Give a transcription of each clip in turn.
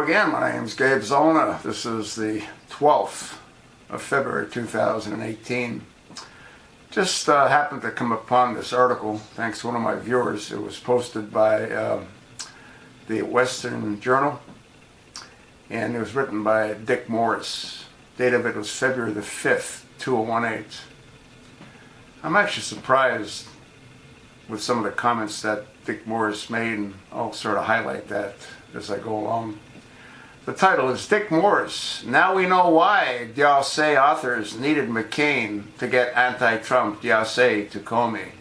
Hello again, my name is Gabe Zolna. This is the 12th of February 2018. Just happened to come upon this article thanks to one of my viewers. It was posted by the Western Journal, and it was written by Dick Morris. Date of it was February the 5th, 2018. I'm actually surprised with some of the comments that Dick Morris made, and I'll sort of highlight that as I go along. The title is Dick Morris. Now we know why Diocese authors needed McCain to get anti-Trump Diocese to Comey.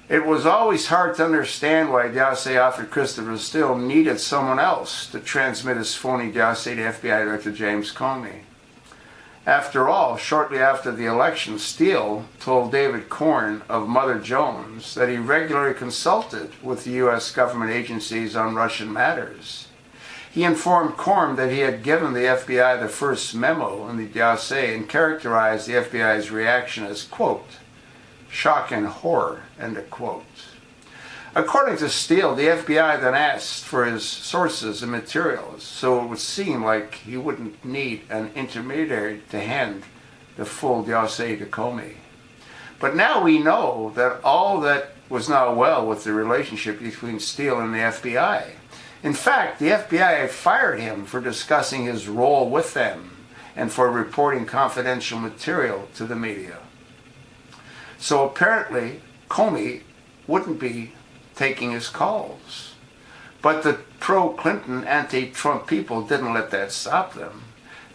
It was always hard to understand why Diocese author Christopher Steele needed someone else to transmit his phony Diocese to FBI Director James Comey. After all, shortly after the election, Steele told David Corn of Mother Jones that he regularly consulted with the U.S. government agencies on Russian matters. He informed Corn that he had given the FBI the first memo in the Diocese and characterized the FBI's reaction as, quote, shock and horror, end of quote. According to Steele, the FBI then asked for his sources and materials, so it would seem like he wouldn't need an intermediary to hand the full Diocese to Comey. But now we know that all that was not well with the relationship between Steele and the FBI. In fact, the FBI had fired him for discussing his role with them and for reporting confidential material to the media. So apparently, Comey wouldn't be taking his calls. But the pro-Clinton, anti-Trump people didn't let that stop them.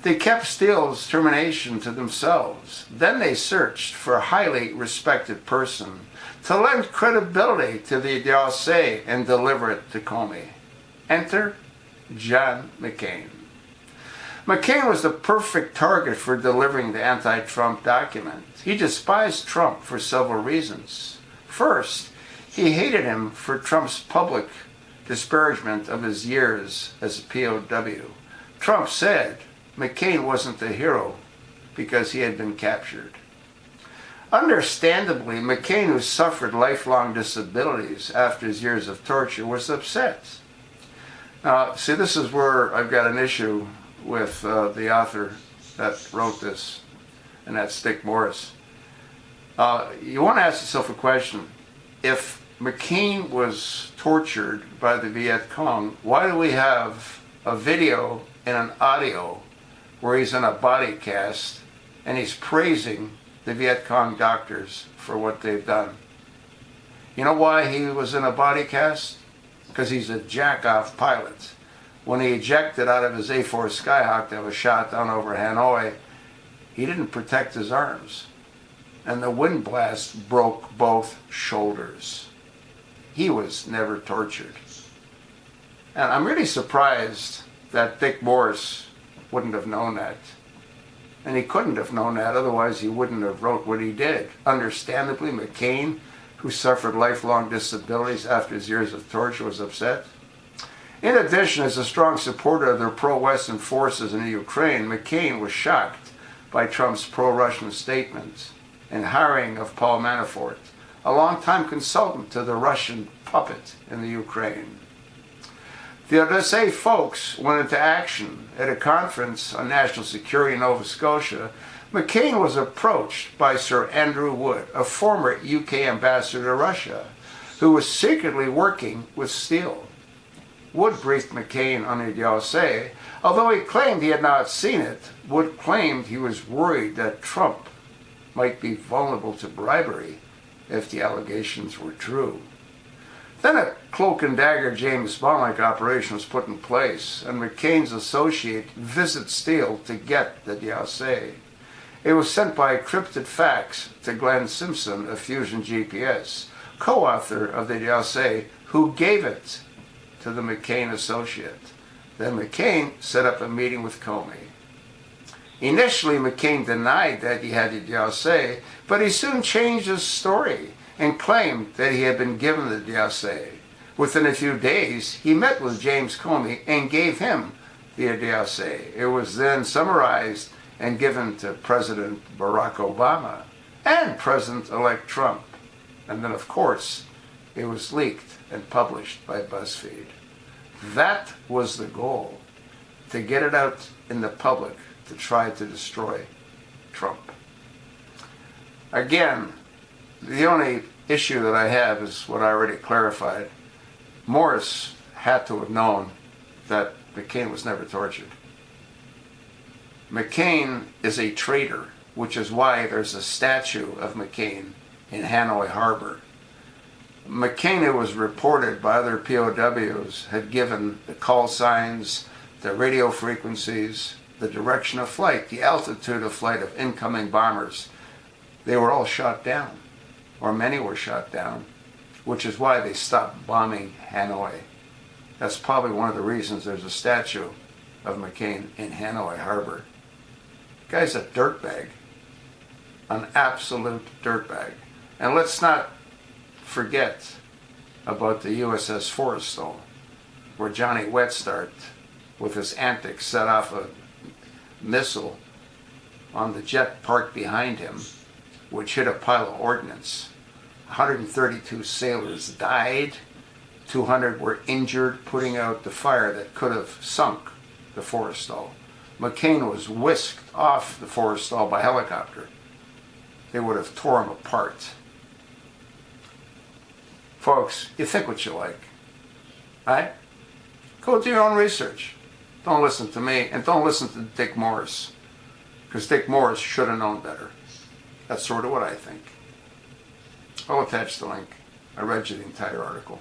They kept Steele's termination to themselves. Then they searched for a highly respected person to lend credibility to the Diocese and deliver it to Comey. Enter John McCain. McCain was the perfect target for delivering the anti-Trump document. He despised Trump for several reasons. First, he hated him for Trump's public disparagement of his years as a POW. Trump said McCain wasn't the hero because he had been captured. Understandably, McCain, who suffered lifelong disabilities after his years of torture, was upset. Now, see, this is where I've got an issue with the author that wrote this, and that's Dick Morris. You want to ask yourself a question. If McCain was tortured by the Viet Cong, why do we have a video and an audio where he's in a body cast and he's praising the Viet Cong doctors for what they've done? You know why he was in a body cast? Because he's a jack-off pilot. When he ejected out of his A-4 Skyhawk that was shot down over Hanoi, he didn't protect his arms, and the wind blast broke both shoulders. He was never tortured. And I'm really surprised that Dick Morris wouldn't have known that. And he couldn't have known that, otherwise he wouldn't have wrote what he did. Understandably, McCain, who suffered lifelong disabilities after his years of torture, was upset. In addition, as a strong supporter of the pro-Western forces in the Ukraine, McCain was shocked by Trump's pro-Russian statements and hiring of Paul Manafort, a longtime consultant to the Russian puppet in the Ukraine. The Diocese folks went into action. At a conference on national security in Nova Scotia, McCain was approached by Sir Andrew Wood, a former UK ambassador to Russia, who was secretly working with Steele. Wood briefed McCain on the Diocese. Although he claimed he had not seen it, Wood claimed he was worried that Trump might be vulnerable to bribery if the allegations were true. Then a cloak and dagger James Bond-like operation was put in place, and McCain's associate visited Steele to get the Diocese. It was sent by encrypted fax to Glenn Simpson of Fusion GPS, co-author of the Diocese, who gave it to the McCain associate. Then McCain set up a meeting with Comey. Initially, McCain denied that he had the Diocese, but he soon changed his story and claimed that he had been given the Diocese. Within a few days, he met with James Comey and gave him the Diocese. It was then summarized and given to President Barack Obama and President-elect Trump. And then, of course, it was leaked and published by BuzzFeed. That was the goal, to get it out in the public to try to destroy Trump. Again, the only issue that I have is what I already clarified. Morris had to have known that McCain was never tortured. McCain is a traitor, which is why there's a statue of McCain in Hanoi Harbor. McCain, it was reported by other POWs, had given the call signs, the radio frequencies, the direction of flight, the altitude of flight of incoming bombers. They were all shot down, or many were shot down, which is why they stopped bombing Hanoi. That's probably one of the reasons there's a statue of McCain in Hanoi Harbor. The guy's a dirtbag, an absolute dirtbag. And let's not forget about the USS Forrestal, where Johnny Wetstart, with his antics, set off a missile on the jet parked behind him, which hit a pile of ordnance. 132 sailors died, 200 were injured, putting out the fire that could have sunk the Forrestal. McCain was whisked off the Forrestal by helicopter. They would have tore him apart. Folks, you think what you like. Right? Go do your own research. Don't listen to me, and don't listen to Dick Morris, because Dick Morris should have known better. That's sort of what I think. I'll attach the link. I read you the entire article.